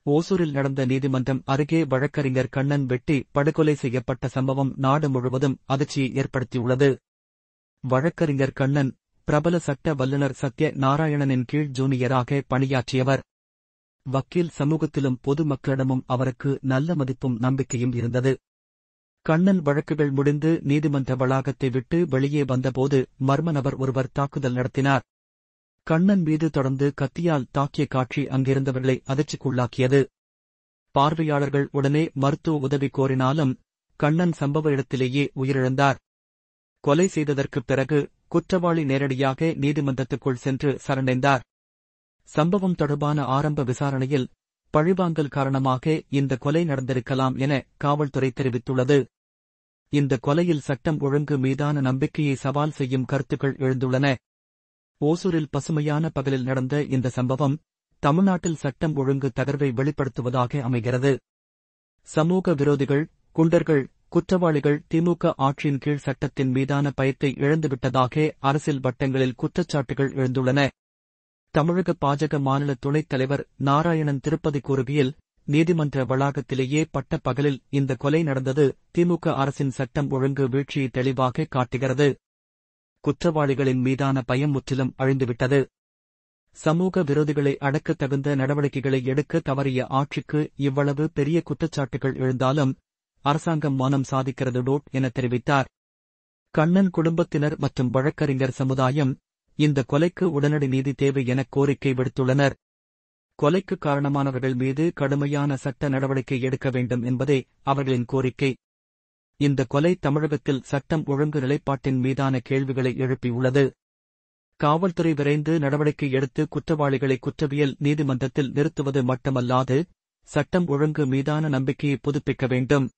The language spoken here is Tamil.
ஓசூரில் நடந்த நீதிமன்றம் அருகே வழக்கறிஞர் கண்ணன் வெட்டி படுகொலை செய்யப்பட்ட சம்பவம் நாடு முழுவதும் அதிர்ச்சியை ஏற்படுத்தியுள்ளது. வழக்கறிஞர் கண்ணன் பிரபல சட்ட வல்லுநர் சத்ய நாராயணனின் கீழ் ஜூனியராக பணியாற்றியவர். வக்கீல் சமூகத்திலும் பொது மக்களிடமும் அவருக்கு நல்ல மதிப்பும் நம்பிக்கையும் இருந்தது. கண்ணன் வழக்குகள் முடிந்து நீதிமன்ற வளாகத்தை விட்டு வெளியே வந்தபோது மர்ம நபர் ஒருவர் தாக்குதல் நடத்தினார். கண்ணன் மீது தொடர்ந்து கத்தியால் தாக்கிய காட்சி அங்கிருந்தவர்களை அதிர்ச்சிக்குள்ளாக்கியது. பார்வையாளர்கள் உடனே மருத்துவ உதவி கோரினாலும் கண்ணன் சம்பவ இடத்திலேயே உயிரிழந்தார். கொலை செய்ததற்குப் பிறகு குற்றவாளி நேரடியாக நீதிமன்றத்துக்குள் சென்று சரணடைந்தார். சம்பவம் தொடர்பான ஆரம்ப விசாரணையில் பழிவாங்கல் காரணமாக இந்த கொலை நடந்திருக்கலாம் என காவல்துறை தெரிவித்துள்ளது. இந்த கொலையில் சட்டம் ஒழுங்கு மீதான நம்பிக்கையை சவால் செய்யும் கருத்துக்கள் எழுந்துள்ளன. ஓசூரில் பசுமையான பகலில் நடந்த இந்த சம்பவம் தமிழ்நாட்டில் சட்டம் ஒழுங்கு தகர்வை வெளிப்படுத்துவதாக அமைகிறது. சமூக விரோதிகள், குண்டர்கள், குற்றவாளிகள் திமுக ஆட்சியின் கீழ் சட்டத்தின் மீதான பயத்தை இழந்துவிட்டதாக அரசியல் வட்டங்களில் குற்றச்சாட்டுகள் எழுந்துள்ளன. தமிழக பாஜக மாநில துணைத் தலைவர் நாராயணன் திருப்பதி கூறுகையில், நீதிமன்ற வளாகத்திலேயே பட்ட பகலில் இந்த கொலை நடந்தது திமுக அரசின் சட்டம் ஒழுங்கு வீழ்ச்சியை தெளிவாக காட்டுகிறது. குற்றவாளிகளின் மீதான பயம் முற்றிலும் அழிந்துவிட்டது. சமூக விரோதிகளை அடக்கத் தகுந்த நடவடிக்கைகளை எடுக்க தவறிய ஆட்சிக்கு இவ்வளவு பெரிய குற்றச்சாட்டுகள் எழுந்தாலும் அரசாங்கம் மௌனம் சாதிக்கிறது என தெரிவித்தார். கண்ணன் குடும்பத்தினர் மற்றும் வழக்கறிஞர் சமுதாயம் இந்த கொலைக்கு உடனடி நீதி தேவை என கோரிக்கை விடுத்துள்ளனர். கொலைக்கு காரணமானவர்கள் மீது கடுமையான சட்ட நடவடிக்கை எடுக்க வேண்டும் என்பதே அவர்களின் கோரிக்கை. இந்த கொலை தமிழகத்தில் சட்டம் ஒழுங்கு நிலைப்பாட்டின் மீதான கேள்விகளை எழுப்பியுள்ளது. காவல்துறை விரைந்து நடவடிக்கை எடுத்து குற்றவாளிகளை குற்றவியல் நீதிமன்றத்தில் நிறுத்துவது மட்டுமல்லாது சட்டம் ஒழுங்கு மீதான நம்பிக்கையை புதுப்பிக்க வேண்டும்.